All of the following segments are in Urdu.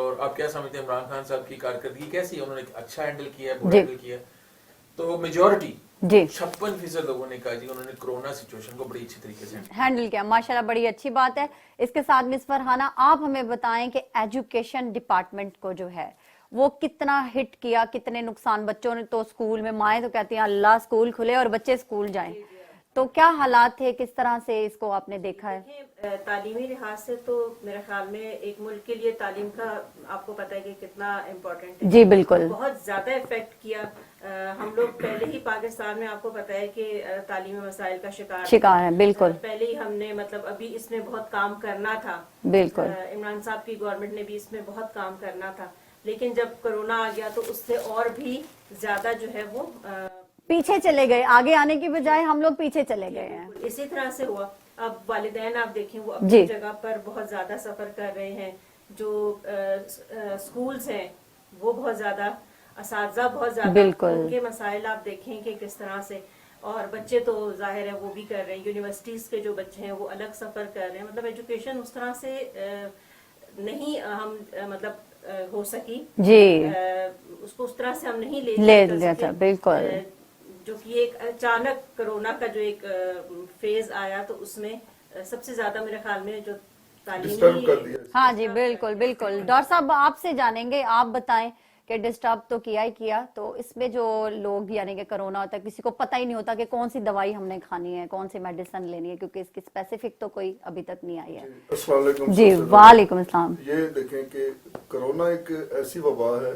اور آپ کیا سمجھتے ہیں عمران خان صاحب کی کارکردگی کیسی ہے؟ انہوں نے اچھا ہینڈل کیا ہے، برا ہینڈل کیا ہے؟ تو میجورٹی 56% لوگوں نے کہا جی انہوں نے کرونا سچویشن کو بڑی اچھی طریقے سے ہینڈل کیا. ماشاءاللہ بڑی اچھی بات ہے. اس کے ساتھ مس فرحانہ آپ ہمیں بتائیں کہ ایجوکیشن ڈپارٹمنٹ کو جو ہے وہ کتنا ہٹ کیا, کتنے نقصان. بچوں نے تو اسکول میں, مائیں تو کہتی ہیں اللہ اسکول کھلے اور بچے اسکول جائیں, تو کیا حالات تھے, کس طرح سے اس کو آپ نے دیکھا ہے؟ تعلیمی لحاظ سے تو میرے خیال میں ایک ملک کے لیے تعلیم کا آپ کو پتہ ہے کہ کتنا امپورٹنٹ ہے. جی بالکل, بہت زیادہ افیکٹ کیا. ہم لوگ پہلے ہی پاکستان میں آپ کو پتہ ہے کہ تعلیمی مسائل کا شکار ہے. بالکل, پہلے ہی ہم نے مطلب ابھی اس میں بہت کام کرنا تھا. بالکل, عمران صاحب کی گورنمنٹ نے بھی اس میں بہت کام کرنا تھا, لیکن جب کرونا آ گیا تو اس سے اور بھی زیادہ جو ہے وہ پیچھے چلے گئے. آگے آنے کی بجائے ہم لوگ پیچھے چلے گئے ہیں. اسی طرح سے ہوا. اب والدین آپ دیکھیں وہ اپنی جگہ پر بہت زیادہ سفر کر رہے ہیں, جو سکولز ہیں وہ بہت زیادہ, اساتذہ بہت زیادہ, ان کے مسائل آپ دیکھیں کہ کس طرح سے, اور بچے تو ظاہر ہے وہ بھی کر رہے ہیں. یونیورسٹیز کے جو بچے ہیں وہ الگ سفر کر رہے ہیں. مطلب ایجوکیشن اس طرح سے نہیں ہم مطلب ہو سکی جی, اس کو اس طرح سے ہم نہیں لے سکے. بالکل, جو کہ ایک اچانک کرونا کا جو ایک فیز آیا تو اس میں سب سے زیادہ میرے خیال میں جو تعلیمی. ہاں جی بالکل بالکل. ڈاکٹر صاحب آپ سے جانیں گے, آپ بتائیں کہ ڈسٹرب تو کیا ہی کیا, تو اس میں جو لوگ یعنی کہ کرونا ہوتا ہے کسی کو پتہ ہی نہیں ہوتا کہ کون سی دوائی ہم نے کھانی ہے, کون سی میڈیسن لینی ہے, کیونکہ اس کی اسپیسیفک تو کوئی ابھی تک نہیں آئی ہے. السلام علیکم. جی وعلیکم السلام. یہ دیکھیں کہ کرونا ایک ایسی وبا ہے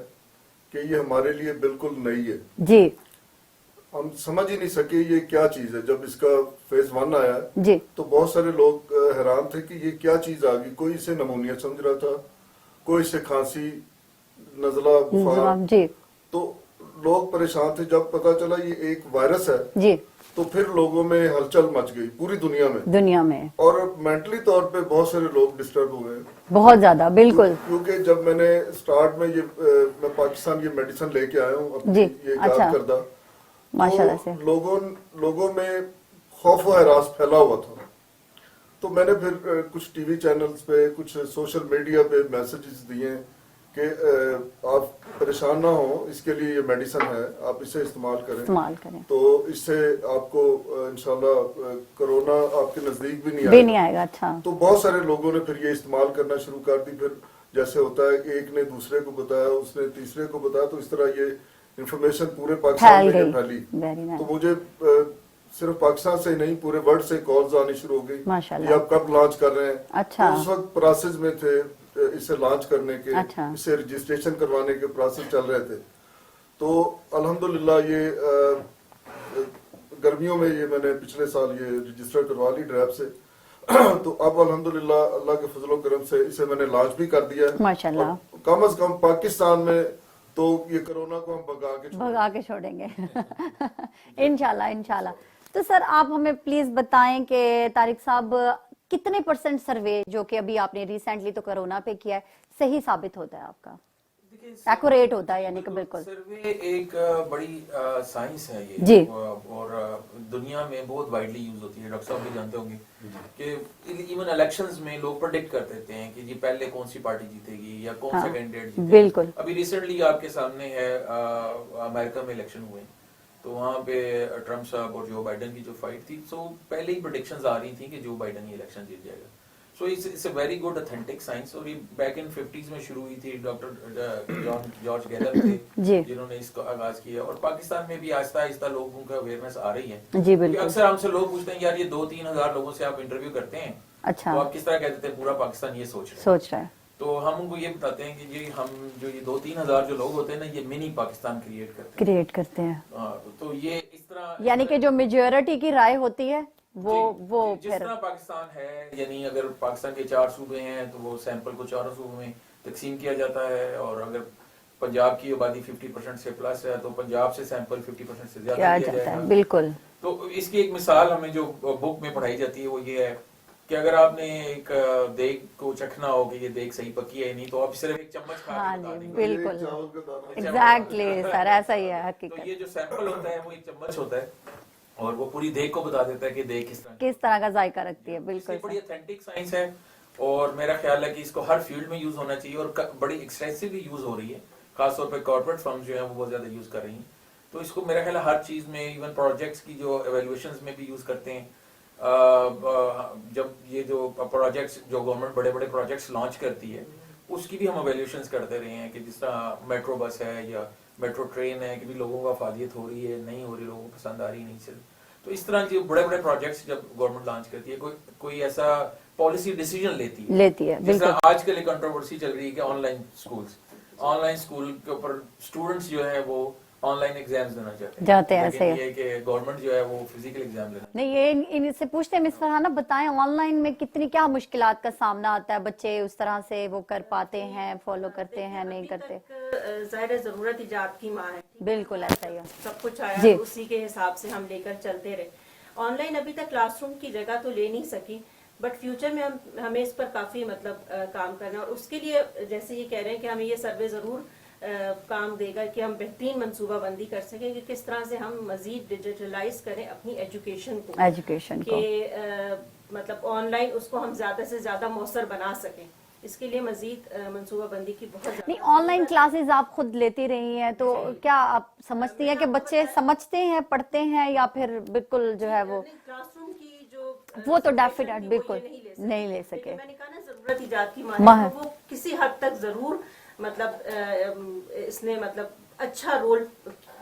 کہ یہ ہمارے لیے بالکل نئی ہے. جی, ہم سمجھ ہی نہیں سکے یہ کیا چیز ہے. جب اس کا فیز 1 آیا جی تو بہت سارے لوگ حیران تھے کہ یہ کیا چیز آ گئی. کوئی اسے نمونیا سمجھ رہا تھا, کوئی اسے کھانسی, نزلہ, بخار. جی, تو لوگ پریشان تھے. جب پتا چلا یہ ایک وائرس ہے جی تو پھر لوگوں میں ہلچل مچ گئی پوری دنیا میں, اور مینٹلی طور پہ بہت سارے لوگ ڈسٹرب ہو گئے بہت زیادہ. بالکل, کیونکہ جب میں نے سٹارٹ میں میں پاکستان یہ میڈیسن لے کے آیا ہوں اپنی یہ یاد کردہ, تو لوگوں میں خوف و ہراس پھیلا ہوا تھا. تو میں نے پھر کچھ ٹی وی چینلز پہ, کچھ سوشل میڈیا پہ میسیجز دیے کہ آپ پریشان نہ ہوں, اس کے لیے یہ میڈیسن ہے, آپ اسے استعمال کریں تو اس سے آپ کو انشاءاللہ کرونا آپ کے نزدیک بھی نہیں آئے گا. اچھا, تو بہت سارے لوگوں نے پھر یہ استعمال کرنا شروع کر دی. پھر جیسے ہوتا ہے ایک نے دوسرے کو بتایا, اس نے تیسرے کو بتایا, تو اس طرح یہ انفارمیشن پورے پاکستان میں پھیلی. تو مجھے صرف پاکستان سے ہی نہیں پورے ورلڈ سے کالز آنی شروع ہو گئی کہ آپ کب لانچ کر رہے ہیں. اچھا, اس وقت پروسیس میں تھے اسے لانچ کرنے کے, اسے رجسٹریشن کروانے کے پروسیس چل رہے تھے. تو الحمدللہ یہ گرمیوں میں یہ میں نے پچھلے سال یہ رجسٹر کروا لی ڈریب سے. تو اب الحمدللہ اللہ کے فضل و کرم سے اسے میں نے لانچ بھی کر دیا ہے. ماشاءاللہ, کم از کم پاکستان میں تو یہ کرونا کو ہم بھگا کے چھوڑیں گے انشاءاللہ انشاءاللہ. تو سر آپ ہمیں پلیز بتائیں کہ طارق صاحب کتنے % سروے جو کہ ابھی آپ نے ریسنٹلی تو کرونا پہ کیا ہے صحیح ثابت ہوتا ہے آپ کا, ایکوریٹ ہوتا ہے یعنی کہ بالکل؟ سروے ایک بڑی سائنس ہے یہ جی, اور دنیا میں بہت وائڈلی یوز ہوتی ہے. ڈاکٹر صاحب بھی جانتے ہوں گے کہ ایون الیکشنز میں لوگ پریڈکٹ کر دیتے ہیں کہ جی پہلے کون سی پارٹی جیتے گی یا کون سا کینڈیڈیٹ جیتے گا. بالکل, ابھی ریسنٹلی آپ کے سامنے ہے امریکہ میں الیکشن ہوئے تو وہاں پہ ٹرمپ صاحب اور جو بائیڈن کی جو فائٹ تھی, سو پہلے ہی پریڈکشنز آ رہی تھیں کہ جو بائیڈن یہ الیکشن جیت جائے گا. So it's a very good authentic science. اور یہ بیک ان 50s میں شروع ہوئی تھی. ڈاکٹر جارج گیلر تھے جنہوں نے اس کا آغاز کیا, اور پاکستان میں بھی آہستہ آہستہ لوگوں کا اویئرنیس آ رہی ہے. جی بالکل, اکثر ہم سے لوگ پوچھتے ہیں یار یہ 2-3 ہزار لوگوں سے آپ انٹرویو کرتے ہیں, اچھا, تو آپ کس طرح کہتے ہیں پورا پاکستان یہ سوچ رہا ہے. تو ہم ان کو یہ بتاتے ہیں کہ جی ہم جو یہ 2-3 ہزار جو لوگ ہوتے ہیں نا یہ منی پاکستان کریٹ کرتے ہیں. تو یہ اس طرح یعنی کہ جو میجورٹی کی رائے ہوتی ہے وہ جس طرح پاکستان ہے, یعنی اگر پاکستان کے 4 صوبے ہیں تو وہ سیمپل کو 4 صوبوں میں تقسیم کیا جاتا ہے, اور اگر پنجاب کی آبادی 50% سے پلس ہے تو پنجاب سے سیمپل 50% سے زیادہ لیا جائے گا. بالکل. تو اس کی ایک مثال ہمیں جو بک میں پڑھائی جاتی ہے وہ یہ ہے کہ اگر آپ نے ایک دیگ کو چکھنا ہو کہ یہ دیگ صحیح پکی ہے نہیں, تو آپ صرف ایک چمچ کھا کے بتا دیں گے. بالکل, ایگزیکٹلی سر, ایسا ہی ہے حقیقت. تو یہ جو سیمپل ہوتا ہے وہ ایک چمچ ہوتا ہے اور وہ پوری دیگ کو بتا دیتا ہے کہ دیگ کس طرح کا ذائقہ رکھتی ہے. بالکل, بڑی اتھینٹک سائنس ہے. اور میرا خیال ہے کہ اس کو ہر فیلڈ میں یوز ہونا چاہیے اور بڑی ایکسٹینسولی یوز ہو رہی ہے, خاص طور پہ کارپوریٹ فرمز جو ہیں وہ بہت زیادہ یوز کر رہی ہیں. تو اس کو میرا خیال ہے ہر چیز میں, ایون پروجیکٹس کی جو ایویلویشنز میں بھی یوز کرتے ہیں. جب یہ جو پروجیکٹس جو گورنمنٹ بڑے بڑے پروجیکٹس لانچ کرتی ہے اس کی بھی ہم ایویلویشنز کرتے رہے ہیں کہ جس طرح میٹرو بس ہے یا میٹرو ٹرین ہے کہ بھی لوگوں کا افادیت ہو رہی ہے نہیں ہو رہی, لوگوں کو پسند آ رہی نہیں چل. تو اس طرح جو بڑے بڑے پروجیکٹس جب گورنمنٹ لانچ کرتی ہے, کوئی ایسا پالیسی ڈیسیجن لیتی ہے جس طرح آج کل ایک کنٹروورسی چل رہی ہے کہ آن لائن اسکول کے اوپر اسٹوڈنٹس جو ہے وہ آن لائن ایگزامز دینا چاہتے ہیں, لیکن یہ کہ گورنمنٹ جو ہے وہ فزیکل ایگزام لینا نہیں. یہ ان سے پوچھتے ہیں مس فرحانہ, بتائیں آن لائن میں کتنی کیا مشکلات کا سامنا آتا ہے, بچے اس طرح سے وہ کر پاتے ہیں, فالو کرتے ہیں, نہیں کرتے؟ ظاہر ضرورت ایجاد کی ماں ہے, بالکل ایسا ہی ہے, سب کچھ آیا اسی کے حساب سے ہم لے کر چلتے رہے. آن لائن ابھی تک کلاس روم کی جگہ تو لے نہیں سکی, بٹ فیوچر میں ہمیں اس پر کافی مطلب کام کرنا ہے, اور اس کے لیے جیسے یہ کہہ رہے ہیں کہ ہمیں یہ سروے ضرور کام دے گا کہ ہم بہترین منصوبہ بندی کر سکیں کہ کس طرح سے ہم مزید ڈیجیٹلائز کریں اپنی ایجوکیشن کو, کہ مطلب آن لائن اس کو ہم زیادہ سے زیادہ مؤثر بنا سکیں. اس کے لیے مزید منصوبہ بندی کی بہت زیادہ. نہیں, آن لائن کلاسز آپ خود لیتی رہی ہیں, تو کیا آپ سمجھتی ہیں کہ بچے سمجھتے ہیں, پڑھتے ہیں, یا پھر بالکل جو ہے وہ کلاس روم کی جو وہ تو ڈیفینیٹ بالکل نہیں لے سکے. میں نے کہا نا ضرورت ایجاد کی ماں ہے, وہ کسی حد تک ضرور مطلب اس نے مطلب اچھا رول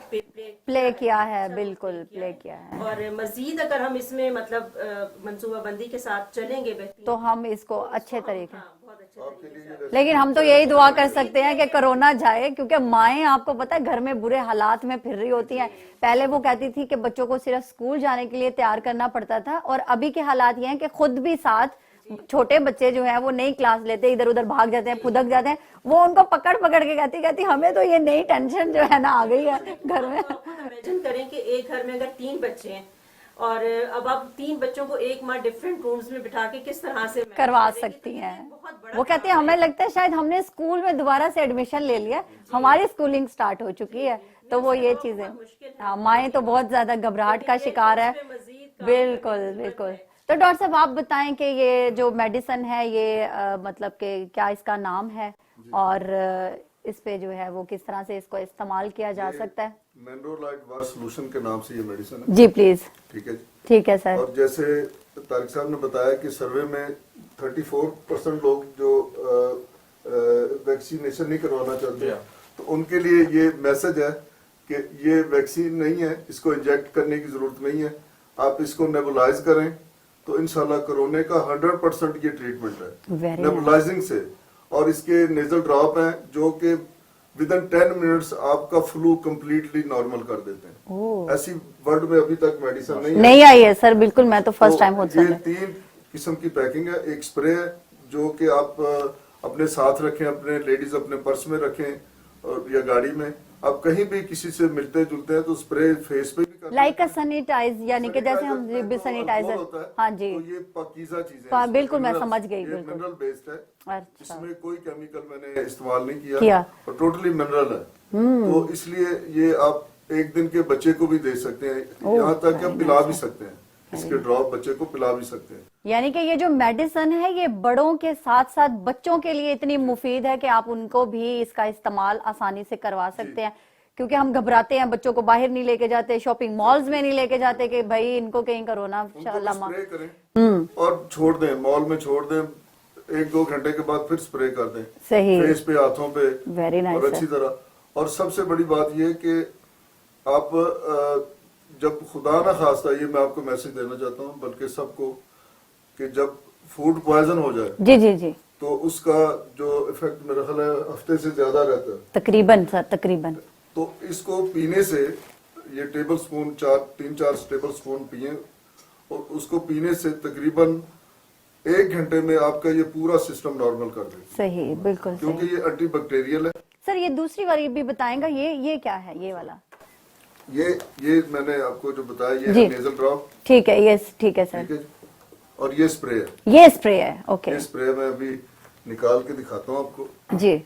پلے کیا ہے, بالکل پلے کیا ہے. اور مزید اگر ہم اس میں مطلب منصوبہ بندی کے ساتھ چلیں گے تو ہم اس کو اچھے طریقے, لیکن ہم تو یہی دعا کر سکتے ہیں کہ کرونا جائے, کیونکہ مائیں آپ کو پتہ ہے گھر میں برے حالات میں پھر رہی ہوتی ہیں. پہلے وہ کہتی تھی کہ بچوں کو صرف اسکول جانے کے لیے تیار کرنا پڑتا تھا, اور ابھی کے حالات یہ ہیں کہ خود بھی ساتھ چھوٹے بچے جو ہیں وہ نئی کلاس لیتے, ادھر ادھر بھاگ جاتے ہیں, پھدک جاتے ہیں, وہ ان کو پکڑ کے کہتی ہمیں تو یہ نئی ٹینشن جو ہے نا آ گئی ہے گھر میں. امیجن کریں کہ ایک گھر میں اگر 3 بچے ہیں, اور اب آپ 3 بچوں کو ایک ماں ڈفرینٹ رومز میں بٹھا کے کس طرح سے کروا سکتی ہیں. وہ کہتے ہیں ہمیں لگتا ہے شاید ہم نے اسکول میں دوبارہ سے ایڈمیشن لے لیا, ہماری اسکولنگ سٹارٹ ہو چکی ہے. تو وہ یہ چیزیں, ہاں, مائیں تو بہت زیادہ گھبراہٹ کا شکار ہے. بالکل بالکل. تو ڈاکٹر صاحب آپ بتائیں کہ یہ جو میڈیسن ہے یہ مطلب کہ کیا اس کا نام ہے, اور اس پہ جو ہے وہ کس طرح سے اس کو استعمال کیا جا سکتا ہے؟ مینرولائٹ وار سولوشن کے نام سے یہ میڈیسن ہے. جی پلیز. ٹھیک ہے جی, ٹھیک ہے سر. اور جیسے طارق صاحب نے بتایا کہ سروے میں 34% لوگ جو ویکسینیشن نہیں کروانا چاہتے ہیں, تو ان کے لیے یہ میسج ہے کہ یہ ویکسین نہیں ہے, اس کو انجیکٹ کرنے کی ضرورت نہیں ہے, آپ اس کو نیبولائز کریں تو انشاءاللہ کرونے کا 100% یہ ٹریٹمنٹ ہے نیبولائزنگ سے. اور اس کے نیزل ڈراپ ہیں جو کہ ودن 10 منٹس آپ کا فلو کمپلیٹلی نارمل کر دیتے ہیں. ایسی ورلڈ میں ابھی تک میڈیسن نہیں آئی ہے سر. بالکل, میں تو فرسٹ ٹائم ہوتا ہے. یہ 3 قسم کی پیکنگ ہے. ایک سپرے ہے جو کہ آپ اپنے ساتھ رکھیں, اپنے لیڈیز اپنے پرس میں رکھیں یا گاڑی میں, آپ کہیں بھی کسی سے ملتے جلتے ہیں تو سپرے فیس پہ بھی کرتے ہیں, لائک سینیٹائز, یعنی کہ جیسے ہم سینیٹائزر. ہاں جی, تو یہ پاکیزہ چیزیں ہیں. بالکل میں سمجھ گئی. بالکل منرل بیسڈ ہے, اس میں کوئی کیمیکل میں نے استعمال نہیں کیا, اور ٹوٹلی منرل ہے. تو اس لیے یہ آپ ایک دن کے بچے کو بھی دے سکتے ہیں, یہاں تک کہ پلا بھی سکتے ہیں, اس کے ڈراپ بچے کو پلا بھی سکتے ہیں. یعنی کہ یہ جو میڈیسن ہے یہ بڑوں کے ساتھ ساتھ بچوں کے لیے اتنی مفید ہے کہ آپ ان کو بھی اس کا استعمال آسانی سے کروا سکتے ہیں, کیونکہ ہم گھبراتے ہیں, بچوں کو باہر نہیں لے کے جاتے, شاپنگ مالز میں نہیں لے کے جاتے کہ بھائی ان کو کہیں کرونا سپرے کریں اور چھوڑ دیں, مال میں چھوڑ دیں, 1-2 گھنٹے کے بعد پھر سپرے کر دیں فیس پہ, ہاتھوں پہ, اور اچھی طرح. اور سب سے بڑی بات یہ کہ آپ جب خدا نہ خواستہ, یہ میں آپ کو میسج دینا چاہتا ہوں بلکہ سب کو, کہ جب فوڈ پوائزن ہو جائے جی جی جی تو اس کا جو ایفیکٹ میرا خیال ہے ہفتے سے زیادہ رہتا ہے تقریباً سر, تقریباً. تو اس کو پینے سے, یہ ٹیبل سپون 3-4 ٹیبل سپون پیئیں, اور اس کو پینے سے تقریباً 1 گھنٹے میں آپ کا یہ پورا سسٹم نارمل کر دے. صحیح, بالکل, کیونکہ یہ اینٹی بیکٹیریل ہے. سر یہ دوسری والی بھی بتائیں گا, یہ کیا ہے یہ والا؟ یہ میں نے آپ کو جو بتایا یہ نیزل ڈراپ. ٹھیک ہے, یس ٹھیک ہے سر. اور یہ اسپرے ہے. یہ اسپرے ہے, اوکے. یہ اسپرے میں ابھی نکال کے دکھاتا ہوں آپ کو. جی.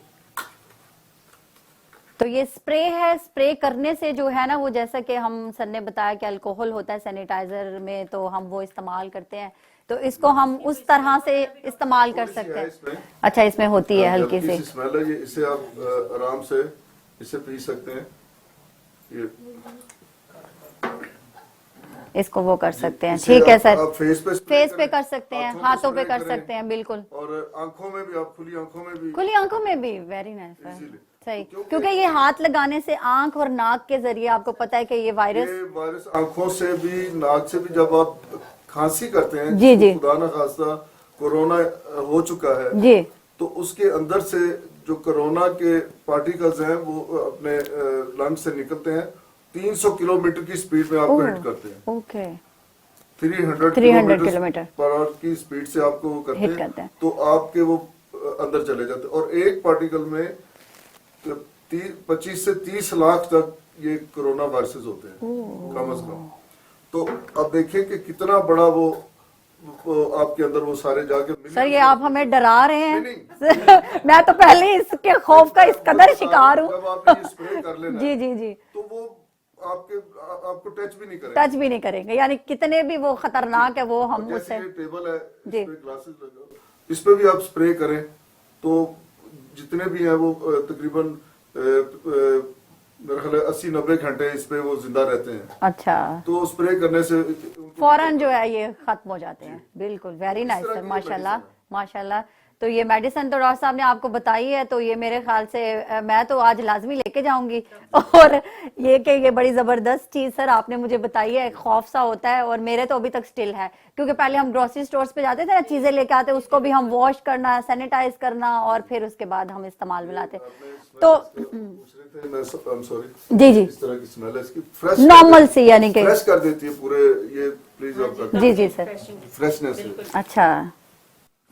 تو یہ اسپرے ہے, اسپرے کرنے سے جو ہے نا وہ جیسا کہ ہم سر نے بتایا کہ الکوہل ہوتا ہے سینیٹائزر میں, تو ہم وہ استعمال کرتے ہیں, تو اس کو ہم اس طرح سے استعمال کر سکتے ہیں. اچھا اس میں ہوتی ہے ہلکی سی اسمیل ہے, یہ اسے آپ آرام سے اسے پی سکتے ہیں, اس کو وہ کر سکتے ہیں. ٹھیک ہے سر, فیس پہ کر سکتے ہیں, ہاتھوں پہ کر سکتے ہیں, بالکل, اور آنکھوں میں بھی, آپ کھلی آنکھوں میں بھی ویری نائس سر, صحیح, کیونکہ یہ ہاتھ لگانے سے آنکھ اور ناک کے ذریعے آپ کو پتا ہے کہ یہ وائرس آنکھوں سے بھی ناک سے بھی, جب آپ کھانسی کرتے ہیں, جی خدا نہ خواستہ کورونا ہو چکا ہے جی, تو اس کے اندر سے جو کورونا کے پارٹیکلز ہیں وہ اپنے لنگ سے نکلتے ہیں, 300 کلومیٹر کی سپیڈ میں آپ کو ہٹ کرتے ہیں. اوکے, 300 کلومیٹر پر آور کی سپیڈ سے آپ کو کرتے ہیں, تو آپ کے وہ اندر چلے جاتے ہیں, اور ایک پارٹیکل میں 25 سے 30 لاکھ تک یہ کورونا وائرسز ہوتے ہیں کم از کم. تو اب دیکھیں کہ کتنا بڑا وہ آپ کے اندر وہ سارے جا کے. سر یہ آپ ہمیں ڈرا رہے ہیں, میں تو پہلے اس کے خوف کا اس قدر شکار ہوں. جب آپ نے اسپرے کر لینا جی تو وہ آپ کو ٹچ بھی نہیں کریں گے, یعنی کتنے بھی وہ خطرناک ہے وہ ہم اس سے. یہ ٹیبل ہے, اس پہ گلاسز لگا, اس پہ بھی آپ اسپرے کریں تو جتنے بھی ہیں وہ تقریباً میرا خیال ہے 80-90 گھنٹے اس پہ وہ زندہ رہتے ہیں. اچھا, تو اسپرے کرنے سے فوراً جو ہے یہ ختم ہو جاتے ہیں. بالکل, ویری نائس سر, ماشاءاللہ ماشاءاللہ. تو یہ میڈیسن تو ڈاکٹر صاحب نے آپ کو بتائی ہے, تو یہ میرے خیال سے میں تو آج لازمی لے کے جاؤں گی. اور یہ کہ یہ بڑی زبردست چیز سر آپ نے مجھے بتائی ہے, خوف سا ہوتا ہے, اور میرے تو ابھی تک سٹل ہے, کیونکہ پہلے ہم گروسری سٹورز پہ جاتے تھے نا, چیزیں لے کے آتے, اس کو بھی ہم واش کرنا, سینیٹائز کرنا, اور پھر اس کے بعد ہم استعمال میں لاتے. تو جی اس طرح کی اسمیل ہے اس کی, نارمل سی, یعنی کہ فریش کر دیتی ہے پورے. یہ پلیز آپ جی سر, فریشنس. اچھا,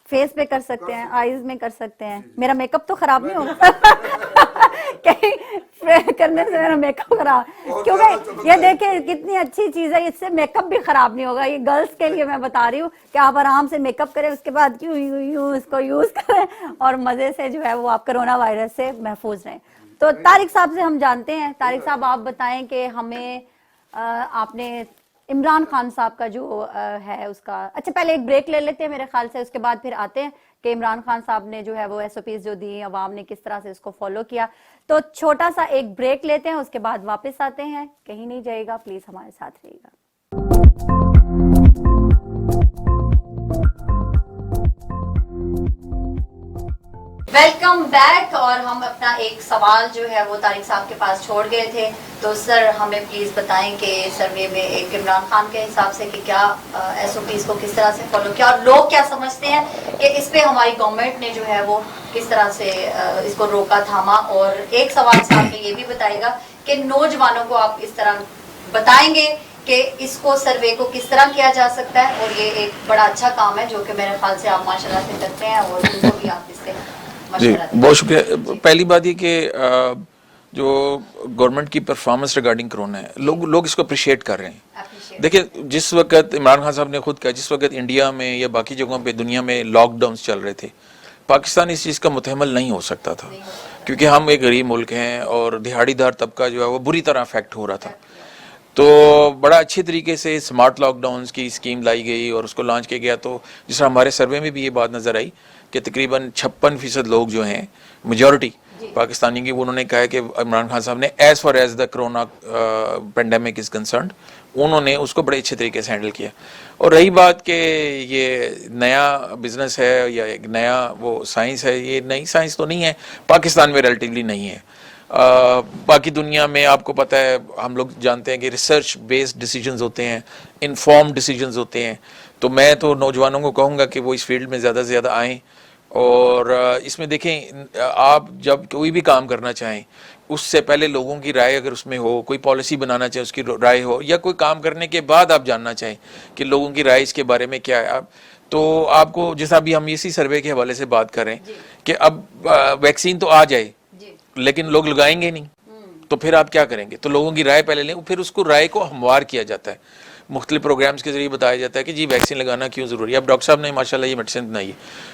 فیس پہ کر سکتے ہیں, آئیز میں کر سکتے ہیں. میرا میک اپ تو خراب نہیں ہوگا کرنے سے میرا میک اپ خراب, کیونکہ یہ دیکھیں کتنی اچھی چیز ہے, اس سے میک اپ بھی خراب نہیں ہوگا. یہ گرلس کے لیے میں بتا رہی ہوں کہ آپ آرام سے میک اپ کریں, اس کے بعد یوں اس کو یوز کریں, اور مزے سے جو ہے وہ آپ کرونا وائرس سے محفوظ رہیں. تو طارق صاحب سے ہم جانتے ہیں, طارق صاحب آپ بتائیں کہ ہمیں آپ نے عمران خان صاحب کا جو ہے اس کا, اچھا پہلے ایک بریک لے لیتے ہیں میرے خیال سے, اس کے بعد پھر آتے ہیں کہ عمران خان صاحب نے جو ہے وہ SOPs جو دی, عوام نے کس طرح سے اس کو فالو کیا. تو چھوٹا سا ایک بریک لیتے ہیں, اس کے بعد واپس آتے ہیں. کہیں نہیں جائے گا, پلیز ہمارے ساتھ رہیے گا. Welcome back. اور ہم اپنا ایک سوال جو ہے وہ طارق صاحب کے پاس چھوڑ گئے تھے. تو سر ہمیں پلیز بتائیں کہ سروے میں ایک عمران خان کے حساب سے کہ کیا SOPs کو کس طرح سے فالو کیا, اور لوگ کیا سمجھتے ہیں کہ اس پہ ہماری گورنمنٹ نے جو ہے وہ کس طرح سے اس کو روکا تھاما. اور ایک سوال صاحب نے یہ بھی بتائے گا کہ نوجوانوں کو آپ اس طرح بتائیں گے کہ اس کو سروے کو کس طرح کیا جا سکتا ہے. اور یہ ایک بڑا اچھا کام ہے جو کہ میرے خیال سے آپ ماشاءاللہ سے کرتے ہیں, اور ان کو بھی آپ اس سے جی بہت شکریہ. پہلی بات یہ کہ جو گورنمنٹ کی پرفارمنس ریگارڈنگ کرونا ہے, لوگ اس کو اپریشیٹ کر رہے ہیں. دیکھیں جس وقت عمران خان صاحب نے خود کہا, جس وقت انڈیا میں یا باقی جگہوں پہ دنیا میں لاک ڈاؤنس چل رہے تھے, پاکستان اس چیز کا متحمل نہیں ہو سکتا تھا, کیونکہ ہم ایک غریب ملک ہیں اور دہاڑی دار طبقہ جو ہے وہ بری طرح افیکٹ ہو رہا تھا. تو بڑا اچھے طریقے سے اسمارٹ لاک ڈاؤنس کی اسکیم لائی گئی اور اس کو لانچ کیا گیا. تو جس طرح ہمارے سروے میں بھی یہ بات نظر آئی کہ تقریباً 56% لوگ جو ہیں, میجورٹی پاکستانی کی, انہوں نے کہا ہے کہ عمران خان صاحب نے as far as the corona pandemic is concerned, انہوں نے اس کو بڑے اچھے طریقے سے ہینڈل کیا. اور رہی بات کہ یہ نیا بزنس ہے یا ایک نیا وہ سائنس ہے, یہ نئی سائنس تو نہیں ہے, پاکستان میں ریلیٹیولی نہیں ہے. باقی دنیا میں آپ کو پتہ ہے, ہم لوگ جانتے ہیں کہ ریسرچ بیسڈ ڈیسیجنز ہوتے ہیں, انفارمڈ ڈیسیجنز ہوتے ہیں. تو میں تو نوجوانوں کو کہوں گا کہ وہ اس فیلڈ میں زیادہ سے زیادہ آئیں. اور اس میں دیکھیں, آپ جب کوئی بھی کام کرنا چاہیں اس سے پہلے لوگوں کی رائے اگر اس میں ہو, کوئی پالیسی بنانا چاہے اس کی رائے ہو, یا کوئی کام کرنے کے بعد آپ جاننا چاہیں کہ لوگوں کی رائے اس کے بارے میں کیا ہے, تو آپ کو جیسا بھی ہم اسی سروے کے حوالے سے بات کریں کہ اب ویکسین تو آ جائے لیکن لوگ لگائیں گے نہیں, تو پھر آپ کیا کریں گے. تو لوگوں کی رائے پہلے لیں, پھر اس کو رائے کو ہموار کیا جاتا ہے. مختلف پروگرامز کے ذریعے بتایا جاتا ہے کہ جی ویکسین لگانا کیوں ضروری ہے. اب ڈاکٹر صاحب نے ماشاءاللہ یہ میڈیسن بنائی ہے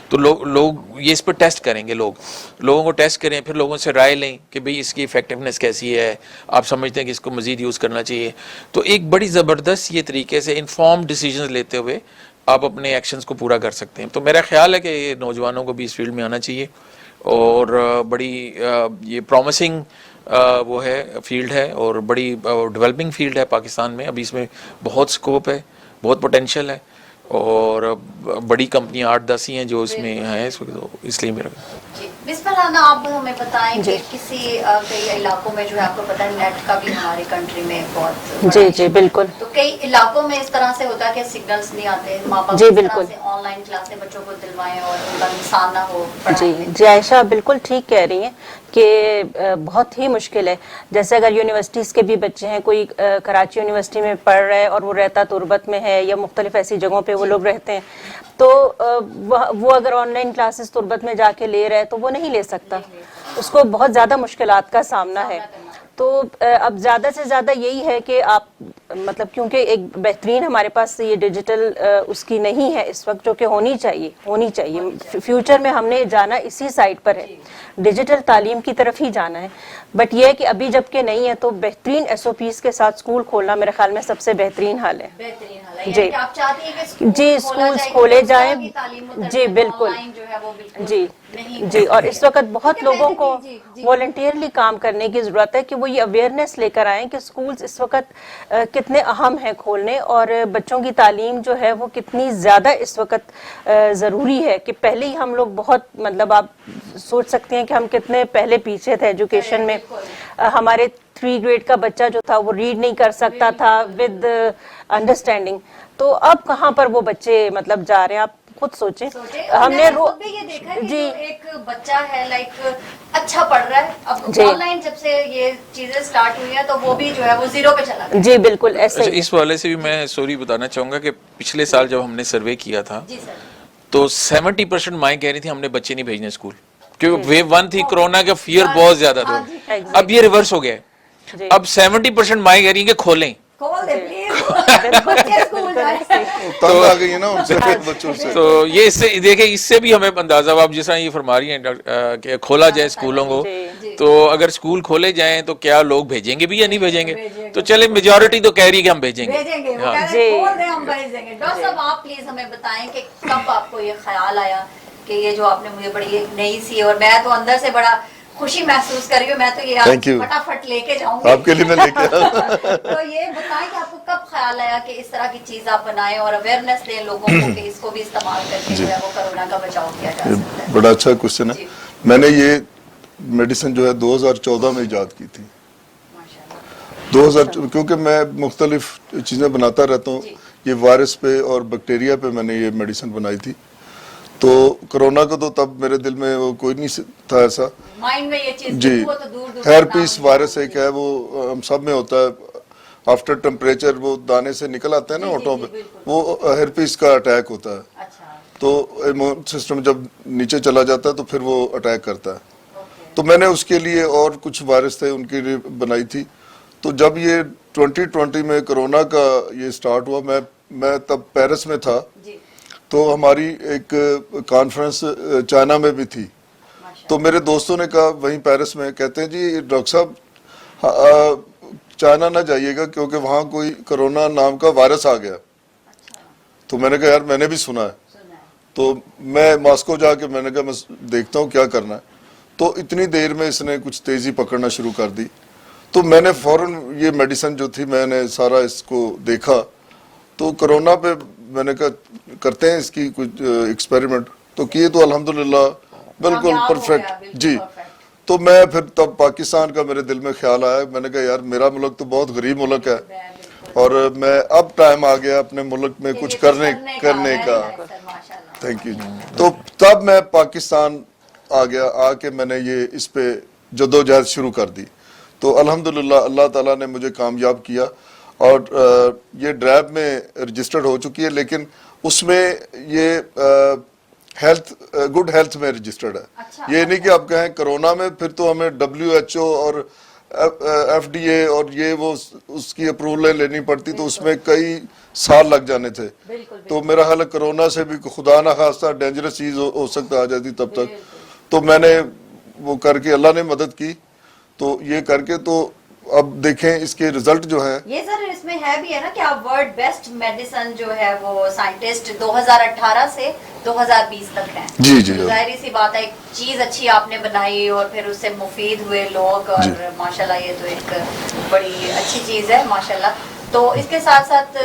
تو لوگ یہ اس پہ ٹیسٹ کریں گے, لوگوں کو ٹیسٹ کریں, پھر لوگوں سے رائے لیں کہ بھئی اس کی ایفیکٹونیس کیسی ہے, آپ سمجھتے ہیں کہ اس کو مزید یوز کرنا چاہیے. تو ایک بڑی زبردست یہ طریقے سے انفارم ڈیسیجنز لیتے ہوئے آپ اپنے ایکشنز کو پورا کر سکتے ہیں. تو میرا خیال ہے کہ یہ نوجوانوں کو بھی اس فیلڈ میں آنا چاہیے, اور بڑی یہ پرومسنگ وہ ہے فیلڈ ہے, اور بڑی ڈیولپنگ فیلڈ ہے پاکستان میں. ابھی اس میں بہت سکوپ ہے, بہت پوٹینشیل ہے, اور بڑی کمپنیاں 8-10 ہی ہیں جو اس میں ہیں اس وقت, اس لیے میرا. بسم اللہ نا, آپ ہمیں بتائیں کہ کسی کئی علاقوں میں جو ہے آپ کو پتہ ہے نیٹ کا بھی ہماری کنٹری میں بہت جی بالکل, تو کئی علاقوں میں اس طرح سے ہوتا ہے کہ سگنلز نہیں آتے, ماں باپ جی اس طرح بالکل سے آن لائن کلاسیں بچوں کو دلوائیں اور ان کا نقصان نہ ہو. جی عائشہ بالکل ٹھیک کہہ رہی ہیں کہ بہت ہی مشکل ہے. جیسے اگر یونیورسٹیز کے بھی بچے ہیں, کوئی کراچی یونیورسٹی میں پڑھ رہا ہے اور وہ رہتا تربت میں ہے یا مختلف ایسی جگہوں پہ وہ لوگ رہتے ہیں, تو وہ اگر آن لائن کلاسز تربت میں جا کے لے رہا ہے تو وہ نہیں لے سکتا, اس کو بہت زیادہ مشکلات کا سامنا ہے. تو اب زیادہ سے زیادہ یہی ہے کہ آپ مطلب کیونکہ ایک بہترین ہمارے پاس یہ ڈیجیٹل اس کی نہیں ہے اس وقت, جو کہ ہونی چاہیے. فیوچر میں ہم نے جانا اسی سائڈ پر ہے, ڈیجیٹل تعلیم کی طرف ہی جانا ہے. بٹ یہ ہے کہ ابھی جب کہ نہیں ہے تو بہترین SOPs کے ساتھ اسکول کھولنا میرے خیال میں سب سے بہترین حال ہے. جی آپ چاہتے ہیں کہ جی اسکولز کھولے جائیں, جی بالکل, جی اور اس وقت بہت لوگوں کو والنٹیئرلی کام کرنے کی ضرورت ہے کہ وہ یہ اویئرنیس لے کر آئیں کہ اسکولز اس وقت کتنے اہم ہیں کھولنے, اور بچوں کی تعلیم جو ہے وہ کتنی زیادہ اس وقت ضروری ہے. کہ پہلے ہی ہم لوگ بہت مطلب آپ سوچ سکتے ہیں کہ ہم کتنے پہلے پیچھے تھے ایجوکیشن میں. ہمارے 3 گریڈ کا بچہ جو تھا وہ ریڈ نہیں کر سکتا تھا ود انڈرسٹینڈنگ, تو اب کہاں پر وہ بچے مطلب جا رہے ہیں, آپ خود سوچیں. ہم نے جی ایک بچہ ہے لائک اچھا پڑھ رہا ہے, اب آن لائن جب سے یہ چیزیں سٹارٹ ہوئی ہیں تو وہ بھی جو ہے وہ زیرو پہ چلا گیا. جی بالکل ایسے. اس والے سے بھی میں سوری بتانا چاہوں گا کہ پچھلے سال جب ہم نے سروے کیا تھا تو 70% مائیں کہہ رہی تھی ہم نے بچے نہیں بھیجنے اسکول, کیونکہ ویو 1 تھی, کورونا کا فیئر بہت زیادہ تھا. اب یہ ریورس ہو گیا ہے, اب 70% مائیں کہہ رہی ہیں کہ کھولیں. تو یہ اس سے دیکھیں, اس سے بھی ہمیں اندازہ, آپ جس طرح یہ فرما رہی ہیں کہ کھولا جائے اسکولوں کو, تو اگر اسکول کھولے جائیں تو کیا لوگ بھیجیں گے بھی یا نہیں بھیجیں گے؟ تو چلے میجورٹی تو کہہ رہی ہے کہ ہم بھیجیں گے. ڈاکٹر صاحب آپ پلیز ہمیں بتائیں کہ کب آپ کو یہ خیال آیا کہ یہ جو آپ نے مجھے بڑی نئی سی, اور میں تو اندر سے بڑا خوشی محسوس کر رہی ہوں, میں تو یہ فٹافٹ لے کے جاؤں گی آپ کے لیے میں لے کے تو یہ بتائیں کہ آپ کو کب خیال آیا کہ اس طرح کی چیز آپ بنائیں اور اویئرنیس دیں لوگوں کو کہ اس کو بھی استعمال کر کے جو ہے وہ کورونا کا بچاؤ کیا جا سکتا ہے. بڑا اچھا کوشچن ہے. میں نے یہ میڈیسن جو ہے 2014 میں ایجاد کی تھی. 2000 کیونکہ میں مختلف چیزیں بناتا رہتا ہوں, یہ وائرس پہ اور بیکٹیریا پہ میں نے یہ میڈیسن بنائی تھی. تو کرونا کا تو تب میرے دل میں وہ کوئی نہیں تھا ایسا. جی ہیرپیس وائرس ایک ہے, وہ ہم سب میں ہوتا ہے, آفٹر ٹمپریچر وہ دانے سے نکل آتے ہیں نا ہونٹوں پہ, وہ ہیرپیس کا اٹیک ہوتا ہے. تو ایمیون سسٹم جب نیچے چلا جاتا ہے تو پھر وہ اٹیک کرتا ہے. تو میں نے اس کے لیے اور کچھ وائرس تھے ان کے لیے بنائی تھی. تو جب یہ 2020 میں کرونا کا یہ سٹارٹ ہوا, میں تب پیرس میں تھا, تو ہماری ایک کانفرنس چائنا میں بھی تھی. تو میرے دوستوں نے کہا وہیں پیرس میں, کہتے ہیں جی ڈاکٹر صاحب چائنا نہ جائیے گا کیونکہ وہاں کوئی کرونا نام کا وائرس آ گیا. تو میں نے کہا یار میں نے بھی سنا ہے. تو میں ماسکو جا کے میں نے کہا میں دیکھتا ہوں کیا کرنا ہے. تو اتنی دیر میں اس نے کچھ تیزی پکڑنا شروع کر دی. تو میں نے فوراً یہ میڈیسن جو تھی میں نے سارا اس کو دیکھا. تو کرونا پہ میں نے کہا کرتے ہیں اس کی کچھ ایکسپیریمنٹ. تو کیے تو الحمدللہ بالکل پرفیکٹ. جی تو میں پھر تب پاکستان کا میرے دل میں خیال آیا. میں نے کہا یار میرا ملک تو بہت غریب ملک ہے, اور میں اب ٹائم آ گیا اپنے ملک میں کچھ کرنے کا. Thank you. تو تب میں پاکستان آ گیا, آ کے میں نے یہ اس پہ جدوجہد شروع کر دی. تو الحمدللہ اللہ تعالیٰ نے مجھے کامیاب کیا, اور یہ ڈریب میں رجسٹرڈ ہو چکی ہے, لیکن اس میں یہ گڈ ہیلتھ میں رجسٹرڈ ہے. یہ نہیں کہ آپ کہیں کرونا میں, پھر تو ہمیں WHO اور FDA اور یہ وہ اس کی اپروولیں لینی پڑتی تو اس میں کئی سال لگ جانے تھے. تو میرا خیال ہے کرونا سے بھی خدا نہ خواستہ ڈینجرس چیز ہو سکتا آ جاتی تب تک. تو میں نے وہ کر کے اللہ نے مدد کی, تو یہ کر کے تو اب دیکھیں اس کے ریزلٹ جو ہیں. یہ سر اس میں ہے بھی ہے نا کہ آپ ورلڈ بیسٹ میڈیسن جو ہے وہ سائنٹسٹ 2018 سے 2020 تک ہیں. جی جی ظاہری سی بات ہے, ایک چیز اچھی آپ نے بنائی اور پھر اس سے مفید ہوئے لوگ, اور ماشاءاللہ یہ تو ایک بڑی اچھی چیز ہے ماشاءاللہ. تو اس کے ساتھ ساتھ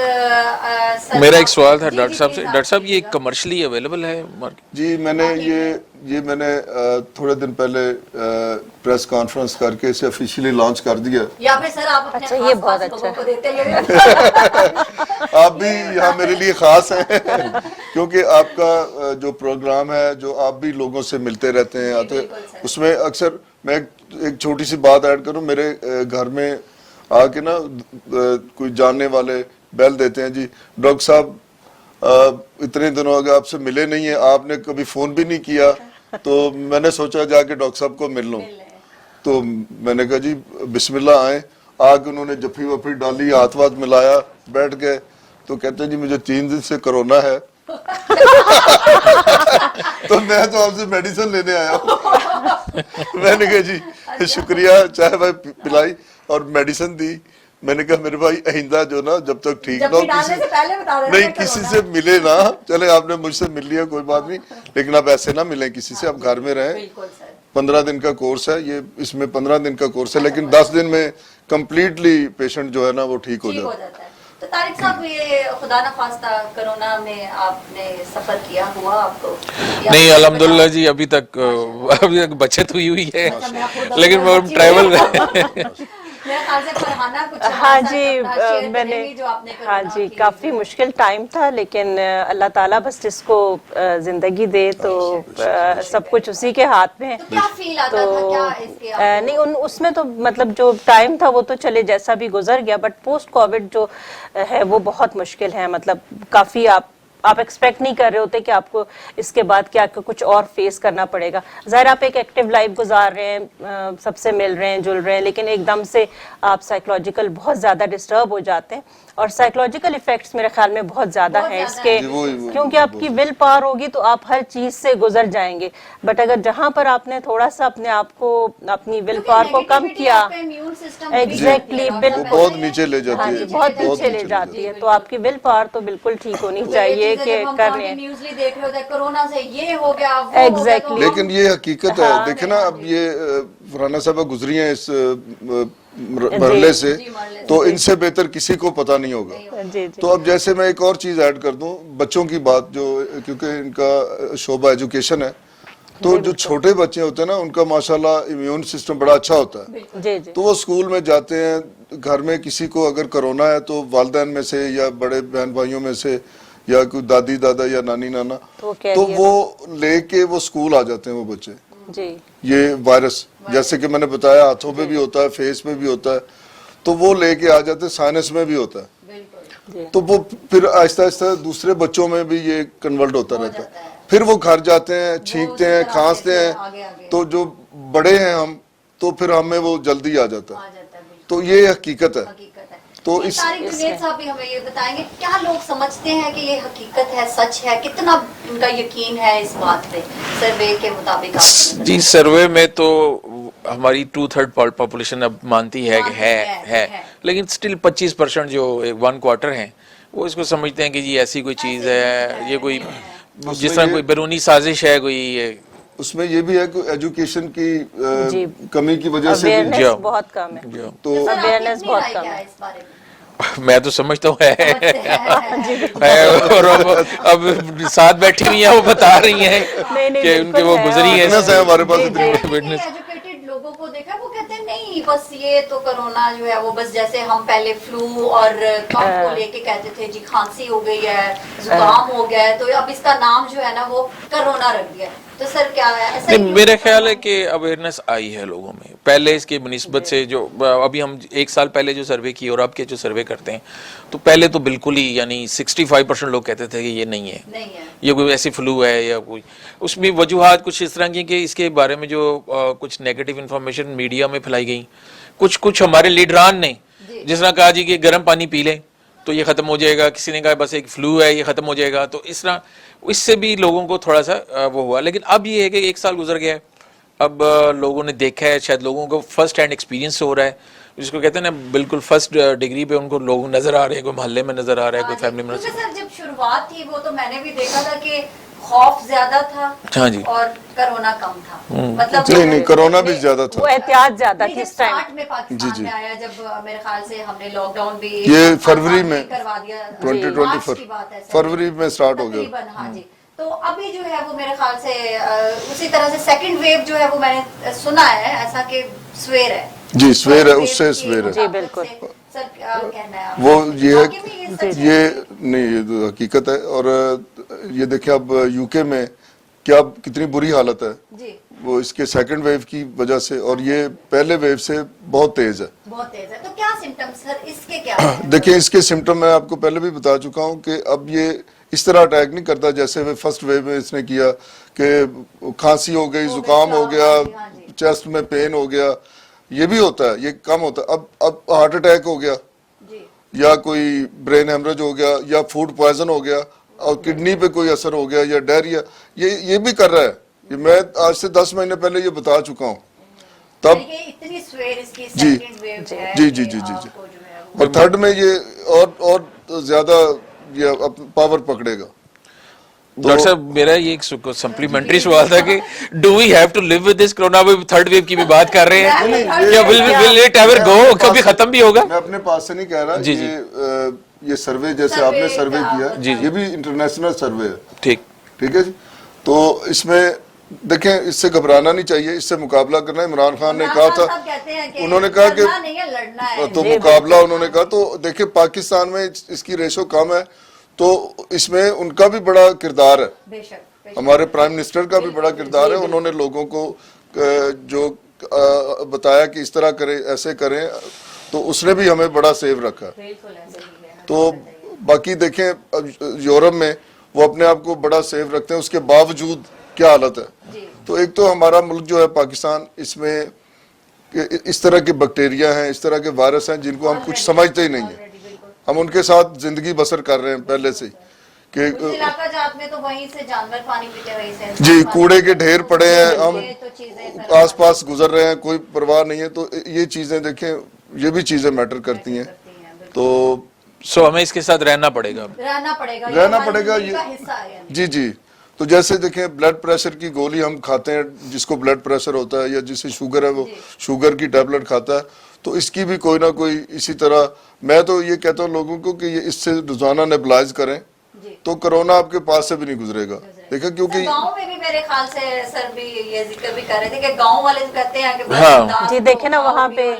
میرا ایک سوال تھا ڈاکٹر صاحب سے. ڈاکٹر صاحب یہ کمرشلی اویلیبل ہے مارکیٹ؟ جی میں نے یہ میں نے تھوڑے دن پہلے پریس کانفرنس کر کے اسے افیشیلی لانچ کر دیا. یا پھر سر آپ اپنے یہ بہت اچھا کو دیتے ہیں. آپ بھی یہاں میرے لیے خاص ہیں کیونکہ آپ کا جو پروگرام ہے, جو آپ بھی لوگوں سے ملتے رہتے ہیں آتے, اس میں اکثر میں ایک چھوٹی سی بات ایڈ کروں. میرے گھر میں آ کے نا کوئی جاننے والے بیل دیتے ہیں, جی ڈاکٹر صاحب اتنے دنوں آگے آپ سے ملے نہیں ہیں, آپ نے کبھی فون بھی نہیں کیا, تو میں نے سوچا جا کے ڈاکٹر صاحب کو مل لوں. تو میں نے کہا جی بسم اللہ آئیں. آ کے انہوں نے جفی وفی ڈالی, ہاتھ واتھ ملایا, بیٹھ گئے. تو کہتے ہیں جی مجھے 3 دن سے کرونا ہے. تو میں تو آپ سے میڈیسن لینے آیا ہوں. میں نے کہا جی شکریہ, چائے وائے پلائی اور میڈیسن دی. میں نے کہا میرے بھائی آئندہ جو نا جب تک ٹھیک نہ ہو نہیں کسی سے ملے نا, چلے آپ نے مجھ سے مل لیا کوئی بات نہیں, لیکن آپ ایسے نہ ملیں کسی سے, آپ گھر میں رہیں. 15 دن کا کورس ہے یہ, اس میں 15 دن کا کورس ہے, لیکن 10 دن میں کمپلیٹلی پیشنٹ جو ہے نا وہ ٹھیک ہو جاتا ہے. تو طارق صاحب یہ خدا نہ خواستہ کرونا میں آپ نے سفر کیا ہوا آپ کو؟ نہیں الحمدللہ جی, ابھی تک بچت ہوئی ہے, لیکن وہ ٹریول ہاں جی میں نے ہاں جی کافی مشکل ٹائم تھا, لیکن اللہ تعالیٰ بس جس کو زندگی دے تو سب کچھ اسی کے ہاتھ میں ہے. تو نہیں اس میں تو مطلب جو ٹائم تھا وہ تو چلے جیسا بھی گزر گیا, بٹ پوسٹ کووڈ جو ہے وہ بہت مشکل ہے. مطلب کافی آپ ایکسپیکٹ نہیں کر رہے ہوتے کہ آپ کو اس کے بعد کیا کچھ اور فیس کرنا پڑے گا. ظاہر آپ ایک ایکٹیو لائف گزار رہے ہیں, سب سے مل رہے ہیں, جل رہے ہیں, لیکن ایک دم سے آپ سائیکولوجیکل بہت زیادہ ڈسٹرب ہو جاتے ہیں. اور سائیکولوجیکل ایفیکٹس میرے خیال میں بہت زیادہ ہیں اس کے, کیونکہ آپ کی ول پاور ہوگی تو آپ ہر چیز سے گزر جائیں گے. بٹ اگر جہاں پر آپ نے تھوڑا سا اپنے آپ کو اپنی ول پاور کو کم کیا, ایگزیکٹلی بہت نیچے لے جاتی ہے, بہت نیچے لے جاتی ہے, تو آپ کی ول پاور تو بالکل ٹھیک ہونی چاہیے کہ کرنے. ایگزیکٹلی لیکن یہ حقیقت ہے. دیکھیں نا اب یہ فرانا صاحبہ گزری ہیں اس مرحلے سے, تو ان سے بہتر کسی کو پتہ نہیں ہوگا. تو اب جیسے میں ایک اور چیز ایڈ کر دوں, بچوں کی بات, جو کیونکہ ان کا شعبہ ایجوکیشن ہے, تو جو چھوٹے بچے ہوتے ہیں نا ان کا ماشاءاللہ امیون سسٹم بڑا اچھا ہوتا ہے. تو وہ اسکول میں جاتے ہیں, گھر میں کسی کو اگر کرونا ہے تو والدین میں سے یا بڑے بہن بھائیوں میں سے یا کوئی دادی دادا یا نانی نانا, تو وہ لے کے وہ اسکول آ جاتے ہیں وہ بچے. یہ وائرس جیسے کہ میں نے بتایا ہاتھوں پہ بھی ہوتا ہے, فیس پہ بھی ہوتا ہے, تو وہ لے کے آ جاتے ہیں, سائنس میں بھی ہوتا ہے. تو وہ پھر آہستہ آہستہ دوسرے بچوں میں بھی یہ کنورٹ ہوتا رہتا ہے. پھر وہ گھر جاتے ہیں, چھینکتے ہیں, کھانستے ہیں, تو جو بڑے ہیں ہم, تو پھر ہمیں وہ جلدی آ جاتا ہے. تو یہ حقیقت ہے. تو اس صاحب بھی ہمیں یہ بتائیں گے کیا لوگ سمجھتے ہیں کہ یہ حقیقت ہے, سچ ہے, کتنا ان کا یقین ہے اس بات پہ سروے کے مطابق؟ جی سروے میں تو ہماری 2/3 پاپولیشن اب مانتی ہے کہ ہے, لیکن سٹل 25% جو 1/4 ہیں وہ اس کو سمجھتے ہیں کہ جی ایسی کوئی چیز ہے, یہ کوئی جس طرح کوئی بیرونی سازش ہے کوئی. اس میں یہ بھی ہے کہ ایجوکیشن کی کمی کی وجہ سے بہت کم ہے, تو اویئرنیس بہت کم ہے. میں تو سمجھتا ہوں اور اب ساتھ بیٹھی ہوئی ہیں, وہ بتا رہی ہیں کہ ان کے وہ گزری ہیں. ہمارے پاس ایجوکیٹڈ لوگوں کو دیکھا, وہ کہتے ہیں نہیں بس یہ تو کرونا جو ہے وہ بس جیسے ہم پہلے فلو اور کف کو لے کے کہتے تھے جی کھانسی ہو گئی ہے, زکام ہو گیا ہے, تو اب اس کا نام جو ہے نا وہ کرونا رکھ دیا. تو سر کیا ہے, میرا خیال ہے کہ اویئرنیس آئی ہے لوگوں میں پہلے اس کے بنسبت سے. جو ابھی ہم 1 سال پہلے جو سروے کی اور اب کے جو سروے کرتے ہیں, تو پہلے تو بالکل ہی یعنی 65% لوگ کہتے تھے کہ یہ نہیں ہے, یہ کوئی ایسی فلو ہے یا کوئی. اس میں وجوہات کچھ اس طرح کی کہ اس کے بارے میں جو کچھ نیگیٹو انفارمیشن میڈیا میں پھیلائی گئی, کچھ کچھ ہمارے لیڈران نے جس طرح کہا جی کہ گرم پانی پی لیں تو یہ ختم ہو جائے گا, کسی نے کہا بس ایک فلو ہے یہ ختم ہو جائے گا, تو اس طرح اس سے بھی لوگوں کو تھوڑا سا وہ ہوا. لیکن اب یہ ہے کہ 1 سال گزر گیا ہے, اب لوگوں نے دیکھا ہے, شاید لوگوں کو فرسٹ ہینڈ ایکسپیرینس ہو رہا ہے, جس کو کہتے ہیں نا بالکل فرسٹ ڈگری پہ ان کو لوگ نظر آ رہے ہیں, کوئی محلے میں نظر آ رہا ہے, کوئی فیملی میں. سر جب شروعات تھی وہ تو میں نے بھی دیکھا تھا کہ خوف زیادہ تھا, ہاں جی, اور کرونا کم تھا, مطلب نہیں کرونا بھی زیادہ تھا, وہ احتیاط زیادہ تھی اس ٹائم. میں پاکستان میں آیا جب میرے خیال سے ہم نے لاک ڈاؤن بھی یہ فروری میں کروا دیا, 2020 فروری میں سٹارٹ ہو گیا. ہاں جی, تو ابھی جو ہے وہ میرے خیال سے اسی طرح سے سیکنڈ ویو جو ہے وہ میں نے سنا ہے ایسا کہ سویر ہے. جی سویر ہے, اس سے سویر ہے. جی بالکل. سر کیا کہنا ہے وہ یہ ہے, یہ نہیں یہ تو حقیقت ہے. اور یہ دیکھیں اب یو کے میں کیا کتنی بری حالت ہے, جی وہ اس کے سیکنڈ ویو کی وجہ سے, اور یہ پہلے ویو سے بہت تیز ہے. بہت تیز ہے. تو کیا سمٹم سر اس کے کیا ہیں؟ دیکھیں اس کے سمٹم میں آپ کو پہلے بھی بتا چکا ہوں کہ اب یہ اس طرح اٹیک نہیں کرتا جیسے وہ فرسٹ ویو میں اس نے کیا کہ کھانسی ہو گئی, زکام ہو گیا, چیسٹ میں پین ہو گیا, یہ بھی ہوتا ہے, یہ کم ہوتا ہے. اب ہارٹ اٹیک ہو گیا, یا کوئی برین ہیمریج ہو گیا, یا فوڈ پوائزن ہو گیا, اور کڈنی پہ کوئی اثر ہو گیا, یا ڈائریا, یہ بھی کر رہا ہے. یہ میں آج سے 10 مہینے پہلے یہ بتا چکا ہوں. تب اتنی سویر اس کی جی سیکنڈ ویو ہے جی جی جی جی جی, اور تھرڈ میں یہ اور زیادہ یہ پاور پکڑے گا. ڈاکٹر صاحب میرا یہ ایک سپلیمنٹری سوال تھا کہ do we have to live with this corona wave, third wave کی بھی بات کر رہے ہیں, یا ول اٹ ایور گو, کبھی ختم بھی ہوگا؟ میں اپنے پاس سے نہیں کہہ رہا, یہ سروے جیسے آپ نے سروے کیا یہ بھی انٹرنیشنل سروے ہے. ٹھیک ہے جی. تو اس میں دیکھیں اس سے گھبرانا نہیں چاہیے, اس سے مقابلہ کرنا ہے. عمران خان نے کہا تھا, انہوں نے کہا کہ تو مقابلہ انہوں نے کہا, تو دیکھیں پاکستان میں اس کی ریشو کم ہے, تو اس میں ان کا بھی بڑا کردار ہے, ہمارے پرائم منسٹر کا بھی بڑا کردار ہے. انہوں نے لوگوں کو جو بتایا کہ اس طرح کریں ایسے کریں, تو اس نے بھی ہمیں بڑا سیو رکھا. تو باقی دیکھیں یورپ میں وہ اپنے آپ کو بڑا سیو رکھتے ہیں, اس کے باوجود کیا حالت ہے. تو ایک تو ہمارا ملک جو ہے پاکستان, اس میں اس طرح کے بیکٹیریا ہیں, اس طرح کے وائرس ہیں جن کو ہم کچھ سمجھتے ہی نہیں ہیں. ہم ان کے ساتھ زندگی بسر کر رہے ہیں پہلے سے کہ جی کوڑے کے ڈھیر پڑے ہیں, ہم آس پاس گزر رہے ہیں, کوئی پرواہ نہیں ہے. تو یہ چیزیں دیکھیں یہ بھی چیزیں میٹر کرتی ہیں. تو ہمیں اس کے ساتھ رہنا پڑے گا جی جی. تو جیسے دیکھیں بلڈ پریشر کی گولی ہم کھاتے ہیں, جس کو بلڈ پریشر ہوتا ہے, یا جسے شوگر ہے وہ شوگر کی ٹیبلٹ کھاتا ہے, تو اس کی بھی کوئی نہ کوئی اسی طرح. میں تو یہ کہتا ہوں لوگوں کو کہ یہ اس سے روزانہ نیبلائز کریں, تو کرونا آپ کے پاس سے بھی نہیں گزرے گا. دیکھیں کیونکہ گاؤں میں بھی میرے خیال سے سر بھی یہ ذکر بھی کر رہے تھے کہ گاؤں والے کہتے ہیں کہ جی دیکھیں نا وہاں پہ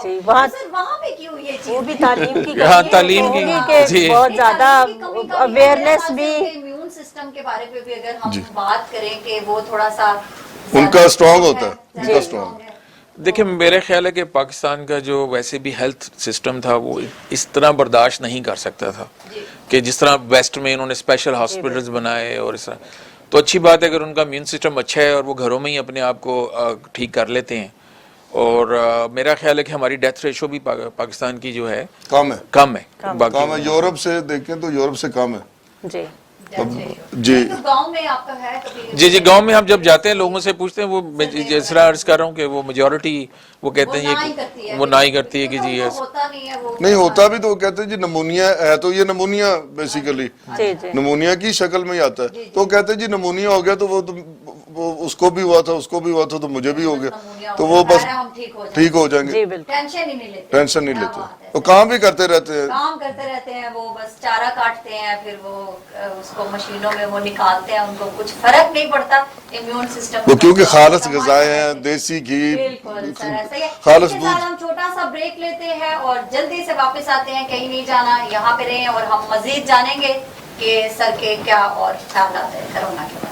جی وہاں پہ کیوں یہ چیز, وہ بھی تعلیم کی تعلیم کی بہت زیادہ اویئرنیس بھی, امیون سسٹم کے بارے میں بھی اگر ہم بات کریں کہ وہ تھوڑا سا ان کا اسٹرانگ ہوتا ہے, ان کا اسٹرانگ. دیکھیں میرے خیال ہے کہ پاکستان کا جو ویسے بھی ہیلتھ سسٹم تھا وہ اس طرح برداشت نہیں کر سکتا تھا کہ جس طرح ویسٹ میں انہوں نے اسپیشل ہاسپٹلز بنائے اور اس طرح. تو اچھی بات ہے اگر ان کا امیون سسٹم اچھا ہے اور وہ گھروں میں ہی اپنے آپ کو ٹھیک کر لیتے ہیں. اور میرا خیال ہے کہ ہماری ڈیتھ ریشو بھی پاکستان کی جو ہے کم ہے. یورپ سے دیکھیں تو یورپ سے کم ہے. جی جی جی گاؤں میں ہم جب جاتے ہیں لوگوں سے پوچھتے ہیں, وہ جس طرح عرض کر رہا ہوں کہ وہ میجورٹی وہ کہتے ہیں یہ وہ نہ ہی کرتی ہے کہ جی نہیں ہوتا بھی, تو وہ کہتے ہیں جی نمونیا ہے, تو یہ نمونیا بیسیکلی نمونیا کی شکل میں ہی آتا ہے. تو کہتے ہیں جی نمونیا ہو گیا, تو وہ اس کو بھی ہوا تھا, اس کو بھی ہوا تھا, تو مجھے بھی ہو گیا, تو وہ بس ٹھیک ہو جائیں گے, ٹینشن نہیں لیتے. وہ کام بھی کرتے رہتے ہیں, وہ بس چارہ کاٹتے ہیں, پھر وہ اس کو مشینوں میں وہ نکالتے ہیں, ان کو کچھ فرق نہیں پڑتا امیون سسٹم وہ کیونکہ خالص غذائیں ہیں, دیسی گھی, خالص دودھ. ہم چھوٹا سا بریک لیتے ہیں اور جلدی سے واپس آتے ہیں, کہیں نہیں جانا, یہاں پہ رہیں, اور ہم مزید جانیں گے کہ سر کے کیا اور خیالات ہیں کرونا کے بارے میں.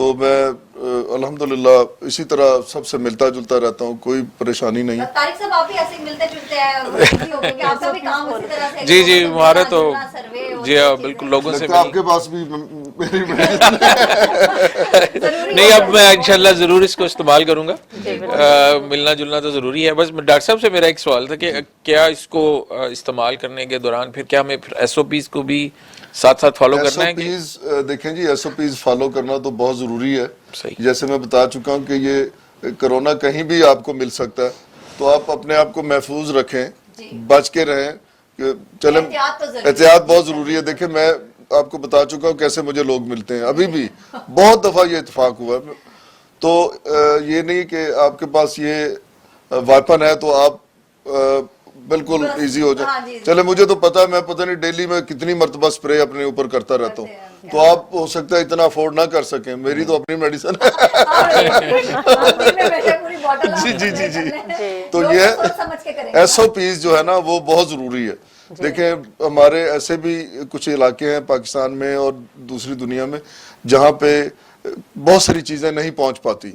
تو میں الحمدللہ اسی طرح سب سے ملتا جلتا رہتا ہوں, کوئی پریشانی نہیں. طارق صاحب آپ بھی ایسے ملتے جلتے ہیں, آپ کا بھی کام اسی طرح سے. جی ہمارا تو جی ہاں بالکل لوگوں سے آپ کے پاس بھی میری نہیں, اب میں انشاءاللہ ضرور اس کو استعمال کروں گا. ملنا جلنا تو ضروری ہے. بس ڈاکٹر صاحب سے میرا ایک سوال تھا کہ کیا اس کو استعمال کرنے کے دوران پھر کیا ہمیں ایس او پیز کو بھی ساتھ ساتھ فالو کرنا ہے؟ دیکھیں جی, ایس او پیز فالو کرنا تو بہت ضروری ہے. جیسے میں بتا چکا ہوں کہ یہ کرونا کہیں بھی آپ کو مل سکتا ہے, تو آپ اپنے آپ کو محفوظ رکھیں, بچ کے رہیں. چلیں, احتیاط بہت ضروری ہے. دیکھیں میں آپ کو بتا چکا ہوں کیسے مجھے لوگ ملتے ہیں, ابھی بھی بہت دفعہ یہ اتفاق ہوا ہے. تو یہ نہیں کہ آپ کے پاس یہ ویپن ہے تو آپ بالکل ایزی ہو جائے. چلے مجھے تو پتا ہے, میں پتہ نہیں ڈیلی میں کتنی مرتبہ سپرے اپنے اوپر کرتا رہتا ہوں, تو آپ ہو سکتا ہے اتنا افورڈ نہ کر سکیں. میری تو اپنی میڈیسن جی. تو یہ ایس او پیز جو ہے نا وہ بہت ضروری ہے. دیکھیں ہمارے ایسے بھی کچھ علاقے ہیں پاکستان میں اور دوسری دنیا میں جہاں پہ بہت ساری چیزیں نہیں پہنچ پاتی,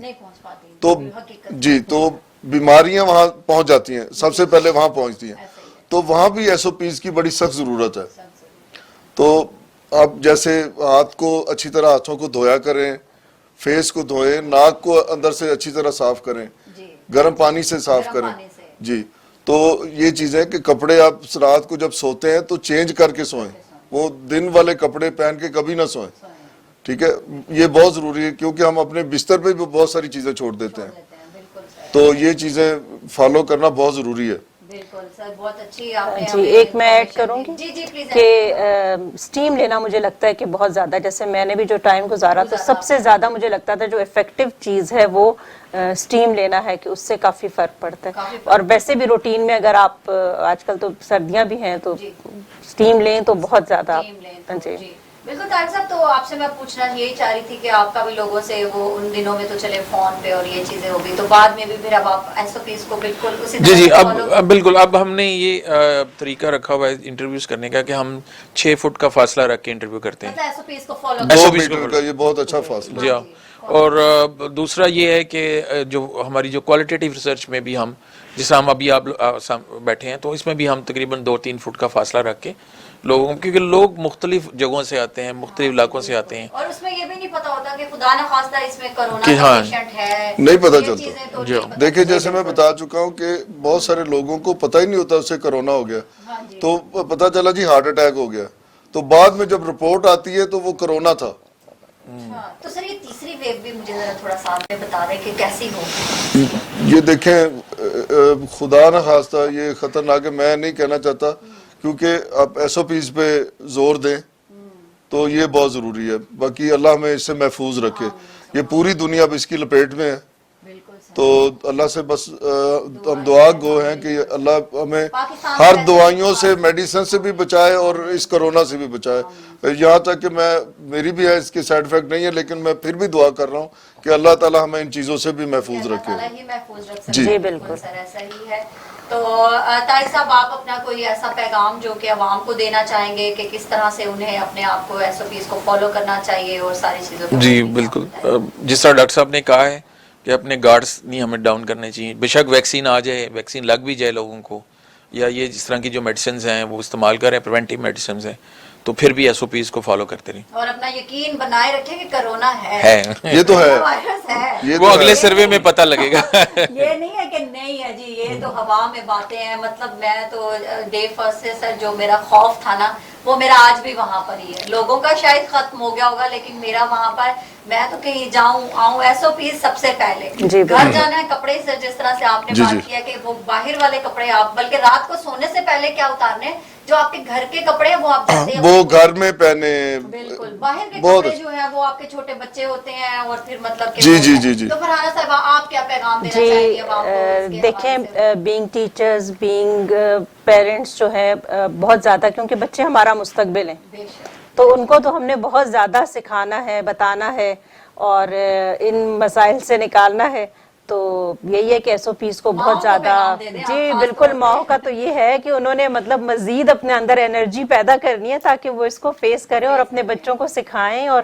تو جی تو بیماریاں وہاں پہنچ جاتی ہیں, سب سے پہلے وہاں پہنچتی ہیں. تو وہاں بھی ایس او پیز کی بڑی سخت ضرورت ہے. تو آپ جیسے ہاتھ کو اچھی طرح ہاتھوں کو دھویا کریں, فیس کو دھوئیں, ناک کو اندر سے اچھی طرح صاف کریں, گرم پانی سے صاف کریں. جی تو یہ چیزیں کہ کپڑے آپ رات کو جب سوتے ہیں تو چینج کر کے سوئیں, وہ دن والے کپڑے پہن کے کبھی نہ سوئیں. ٹھیک ہے, یہ بہت ضروری ہے کیونکہ ہم اپنے بستر پہ بھی بہت ساری چیزیں چھوڑ دیتے ہیں. تو یہ چیزیں فالو کرنا بہت ضروری ہے. بالکل سر, بہت اچھی آپ نے. جی ایک میں ایڈ کروں گی جی کہ اسٹیم لینا مجھے لگتا ہے کہ بہت زیادہ, جیسے میں نے بھی جو ٹائم گزارا تو سب سے زیادہ مجھے لگتا تھا جو افیکٹو چیز ہے وہ اسٹیم لینا ہے, کہ اس سے کافی فرق پڑتا ہے. اور ویسے بھی روٹین میں اگر آپ آج کل تو سردیاں بھی ہیں تو اسٹیم لیں تو بہت زیادہ. جی بالکل طارق صاحب, تو آپ سے میں پوچھنا یہی چاہ رہی تھی کہ آپ کا بھی لوگوں سے وہ ان دنوں میں تو چلے فون پہ اور یہ چیزیں ہوگی, تو بعد میں بھی پھر اب آپ ایس او پیز کو بالکل اسی طرح جی اب بالکل اب ہم نے یہ طریقہ رکھا ہوا ہے انٹرویوز کرنے کا کہ ہم 6 فٹ کا فاصلہ رکھ کے انٹرویو کرتے ہیں. ایس او پیز کو فالو 2 میٹر کا, یہ بہت اچھا فاصلہ. جی ہاں, اور دوسرا یہ ہے کہ جو ہماری جو کوالٹیٹیو ریسرچ میں بھی ہم جس ہم ابھی آپ بیٹھے ہیں تو اس میں بھی ہم تقریباً 2-3 فٹ کا فاصلہ رکھ کے لوگوں, کیونکہ لوگ مختلف جگہوں سے آتے ہیں, مختلف علاقوں سے آتے ہیں, اور اس میں یہ بھی نہیں پتا ہوتا کہ خدا نہ خواستہ اس میں کرونا کا پیشنٹ ہے, نہیں پتا چلتا. دیکھیں جیسے میں بتا چکا ہوں کہ بہت سارے لوگوں کو پتہ ہی نہیں ہوتا اسے کرونا ہو گیا, تو پتا چلا جی ہارٹ اٹیک ہو گیا, تو بعد میں جب رپورٹ آتی ہے تو وہ کرونا تھا. تو سر یہ تیسری ویو بھی مجھے ذرا تھوڑا سا آپ بتا دیں کہ کیسی ہو. یہ دیکھیں خدا نہ خواستہ یہ خطرناک ہے, میں نہیں کہنا چاہتا, کیونکہ آپ ایس او پیز پہ زور دیں تو یہ بہت ضروری ہے. باقی اللہ ہمیں اس سے محفوظ رکھے. یہ پوری دنیا اب اس کی لپیٹ میں ہے, تو اللہ سے بس ہم دعا گو ہیں کہ اللہ ہمیں ہر دوائیوں سے, میڈیسن سے بھی بچائے اور اس کرونا سے بھی بچائے. یہاں تک کہ میری بھی ہے اس کے سائیڈ افیکٹ نہیں ہے, لیکن میں پھر بھی دعا کر رہا ہوں کہ اللہ تعالیٰ ہمیں ان چیزوں سے بھی محفوظ رکھے. جی بالکل سر ایسا ہی ہے. تو طارق صاحب آپ اپنا کوئی ایسا پیغام جو کہ عوام کو دینا چاہیں گے کہ کس طرح سے انہیں اپنے آپ کو ایس او پیز کو فالو کرنا چاہیے اور ساری چیزوں کو. جی بالکل, جس طرح ڈاکٹر صاحب نے کہا ہے کہ اپنے گارڈز نہیں ہمیں ڈاؤن کرنے چاہیے. بے شک ویکسین آ جائے, ویکسین لگ بھی جائے لوگوں کو, یا یہ جس طرح کی جو میڈیسنز ہیں وہ استعمال کریں, پریونٹیو میڈیسنز ہیں, تو پھر بھی ایس او پیز کو فالو کرتے رہیں اور اپنا یقین بنائے رکھیں کہ کرونا ہے. یہ تو ہے, وائرس ہے, وہ اگلے سروے میں پتہ لگے گا. یہ نہیں ہے کہ نہیں ہے جی, یہ تو ہوا میں باتیں ہیں. مطلب میں تو ڈے فرسٹ سے سر جو میرا خوف تھا نا وہ میرا آج بھی وہاں پر ہی ہے. لوگوں کا شاید ختم ہو گیا ہوگا, لیکن میرا وہاں پر, میں تو کہیں جاؤں آؤں ایس او پیز سب سے پہلے. گھر جانا ہے کپڑے سے, جس طرح سے آپ نے بات کیا کہ وہ باہر والے کپڑے آپ بلکہ رات کو سونے سے پہلے کیا اتارنے, جو آپ کے گھر کے کپڑے ہیں وہ آپ جاتے ہیں وہ گھر میں پہنے. بالکل, باہر کے کپڑے جو ہیں وہ آپ کے چھوٹے بچے ہوتے ہیں اور پھر مطلب جی. تو فرحانہ صاحب آپ کیا پیغام دینا چاہیں گے عوام کو؟ دیکھیں بینگ ٹیچرز, بینگ پیرنٹس جو ہے بہت زیادہ, کیونکہ بچے ہمارا مستقبل ہیں, تو ان کو تو ہم نے بہت زیادہ سکھانا ہے, بتانا ہے اور ان مسائل سے نکالنا ہے. تو یہی ہے کہ ایس او پیز کو بہت زیادہ, جی بالکل, ماؤں کا تو یہ ہے کہ انہوں نے مطلب مزید اپنے اندر انرجی پیدا کرنی ہے تاکہ وہ اس کو فیس کریں اور اپنے بچوں کو سکھائیں اور